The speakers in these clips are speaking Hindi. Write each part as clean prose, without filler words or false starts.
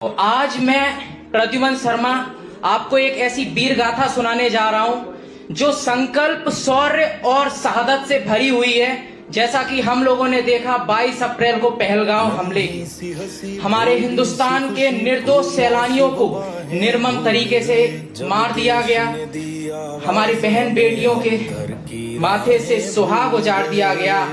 तो आज मैं प्रद्युमन शर्मा आपको एक ऐसी वीर गाथा सुनाने जा रहा हूं जो संकल्प, शौर्य और शहादत से भरी हुई है। जैसा कि हम लोगों ने देखा 22 अप्रैल को पहलगांव हमले की हमारे हिंदुस्तान के निर्दोष सैलानियों को निर्मम तरीके से मार दिया गया। हमारी बहन बेटियों के माथे से सुहाग उजाड़ दिया गया।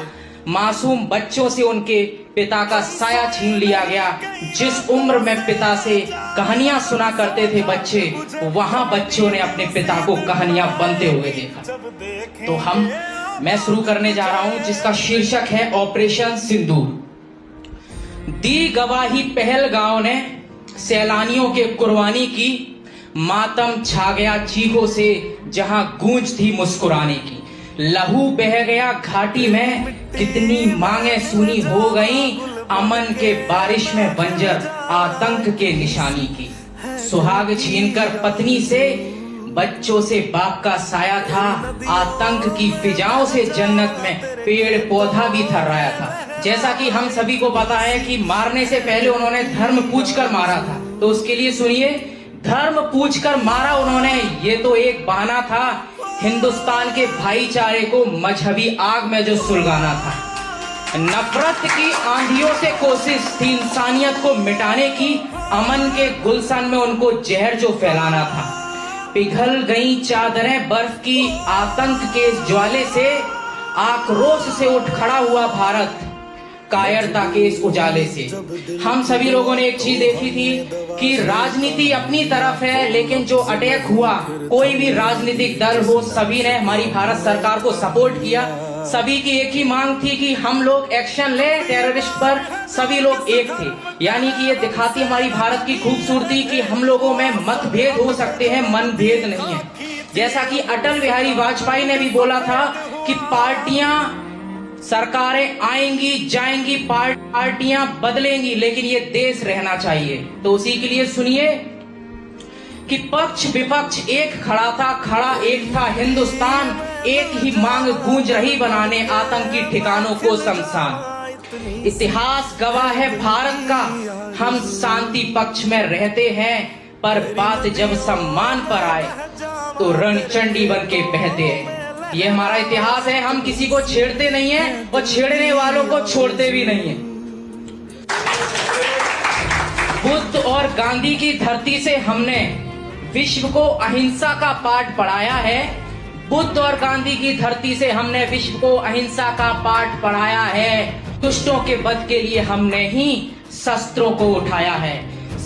मासूम बच्चों से उनके पिता का साया छीन लिया गया। जिस उम्र में पिता से कहानियां सुना करते थे बच्चे, वहां बच्चों ने अपने पिता को कहानियां बनते हुए देखा। तो मैं शुरू करने जा रहा हूं जिसका शीर्षक है ऑपरेशन सिंदूर। दी गवाही पहलगांव ने सैलानियों के कुर्बानी की, मातम छा गया चीखों से जहां गूंज थी मुस्कुराने की। लहू बह गया घाटी में, कितनी मांगे सुनी हो गई, अमन के बारिश में बंजर आतंक के निशानी की। सुहाग छीनकर पत्नी से, बच्चों से बाप का साया था, आतंक की फिजाओं से जन्नत में पेड़ पौधा भी थर्राया था। जैसा कि हम सभी को पता है कि मारने से पहले उन्होंने धर्म पूछकर मारा था, तो उसके लिए सुनिए, धर्म पूछकर मारा उन्होंने, ये तो एक बहाना था हिंदुस्तान के भाईचारे को मजहबी आग में जो सुलगाना था। नफरत की आंधियों से कोशिश थी इंसानियत को मिटाने की, अमन के गुलशन में उनको जहर जो फैलाना था। पिघल गई चादरें बर्फ की आतंक के ज्वाले से, आक्रोश से उठ खड़ा हुआ भारत कायरता के इस उजाले से। हम सभी लोगों ने एक चीज देखी थी कि राजनीति अपनी तरफ है, लेकिन जो अटैक हुआ, कोई भी राजनीतिक दल हो, सभी ने हमारी भारत सरकार को सपोर्ट किया। सभी की एक ही मांग थी कि हम लोग एक्शन ले टेररिस्ट पर, सभी लोग एक थे। यानी कि ये दिखाती हमारी भारत की खूबसूरती कि हम लोगों में मतभेद हो सकते हैं, मनभेद नहीं है। जैसा कि अटल बिहारी वाजपेयी ने भी बोला था कि पार्टियां, सरकारें आएंगी जाएंगी, पार्टियां बदलेंगी, लेकिन ये देश रहना चाहिए। तो उसी के लिए सुनिए कि पक्ष विपक्ष एक खड़ा था, खड़ा एक था हिंदुस्तान, एक ही मांग गूंज रही, बनाने आतंकी ठिकानों को शमशान। इतिहास गवाह है भारत का, हम शांति पक्ष में रहते हैं, पर बात जब सम्मान पर आए तो रणचंडी बन के बहते हैं। ये हमारा इतिहास है, हम किसी को छेड़ते नहीं हैं और छेड़ने वालों को छोड़ते भी नहीं हैं। बुद्ध और गांधी की धरती से हमने विश्व को अहिंसा का पाठ पढ़ाया है। बुद्ध और गांधी की धरती से हमने विश्व को अहिंसा का पाठ पढ़ाया है। दुष्टों के वध के लिए हमने ही शस्त्रों को उठाया है।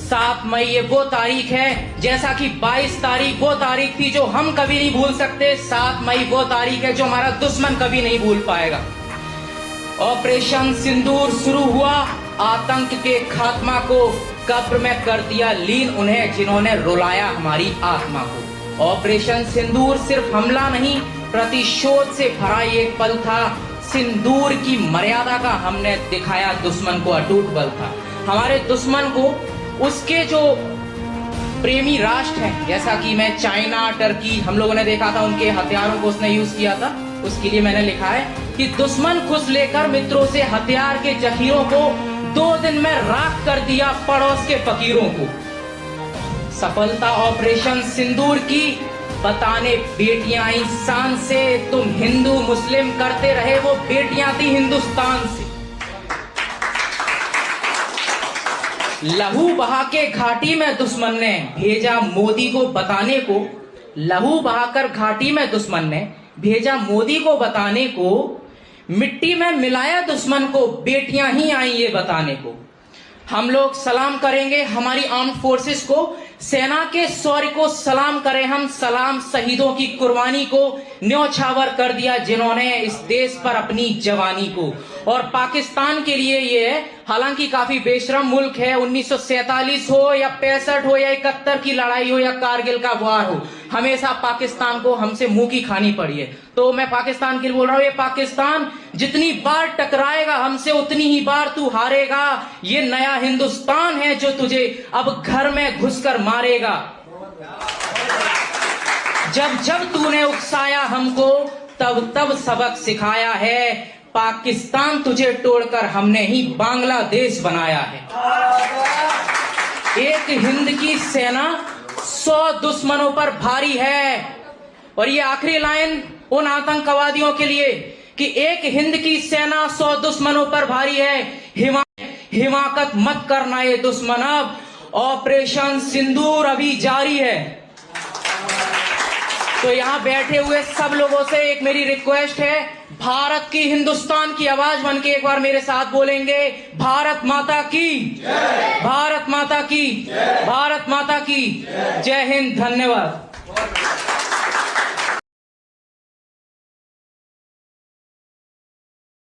7 मई ये वो तारीख है, जैसा कि 22 तारीख वो तारीख थी जो हम कभी नहीं भूल सकते। 7 मई वो तारीख है जो हमारा दुश्मन कभी नहीं भूल पाएगा। ऑपरेशन सिंदूर शुरू हुआ, आतंक के खात्मा को कब्र में कर दिया लीन उन्हें जिन्होंने रुलाया हमारी आत्मा को। ऑपरेशन सिंदूर सिर्फ हमला नहीं, प्रतिशोध से भरा एक पल था। सिंदूर की मर्यादा का हमने दिखाया दुश्मन को अटूट बल था। हमारे दुश्मन को उसके जो प्रेमी राष्ट्र हैं, जैसा कि मैं चाइना, टर्की, हम लोगों ने देखा था उनके हथियारों को उसने यूज किया था। उसके लिए मैंने लिखा है कि दुश्मन खुश लेकर मित्रों से हथियार के जखीरों को 2 दिन में राख कर दिया पड़ोस के फकीरों को। सफलता ऑपरेशन सिंदूर की बताने बेटियां आई शान से, तुम हिंदू मुस्लिम करते रहे, वो बेटियां थी हिंदुस्तान से। लहू बहा के घाटी में दुश्मन ने भेजा मोदी को बताने को, लहू बहाकर घाटी में दुश्मन ने भेजा मोदी को बताने को, मिट्टी में मिलाया दुश्मन को, बेटियां ही आई ये बताने को। हम लोग सलाम करेंगे हमारी आर्म्ड फोर्सेस को, सेना के शौर्य को सलाम करें हम, सलाम शहीदों की कुर्बानी को, न्योछावर कर दिया जिन्होंने इस देश पर अपनी जवानी को। और पाकिस्तान के लिए ये है, हालांकि काफी बेशरम मुल्क है, 1947 हो या 65 हो या 71 की लड़ाई हो या कारगिल का वार हो, हमेशा पाकिस्तान को हमसे मुंह की खानी पड़ी है। तो मैं पाकिस्तान के लिए बोल रहा हूं, ये पाकिस्तान जितनी बार टकराएगा हमसे उतनी ही बार तू हारेगा। ये नया हिंदुस्तान है जो तुझे अब घर में घुसकर मारेगा। जब जब तूने उकसाया हमको, तब तब सबक सिखाया है। पाकिस्तान तुझे तोड़कर हमने ही बांग्लादेश बनाया है। एक हिंद की सेना 100 दुश्मनों पर भारी है। और ये आखिरी लाइन उन आतंकवादियों के लिए कि एक हिंद की सेना 100 दुश्मनों पर भारी है, हिमाकत मत करना ये दुश्मन, अब ऑपरेशन सिंदूर अभी जारी है। तो यहाँ बैठे हुए सब लोगों से एक मेरी रिक्वेस्ट है, भारत की, हिंदुस्तान की आवाज बन के एक बार मेरे साथ बोलेंगे, भारत माता की, भारत माता की, भारत माता की जय हिंद। धन्यवाद।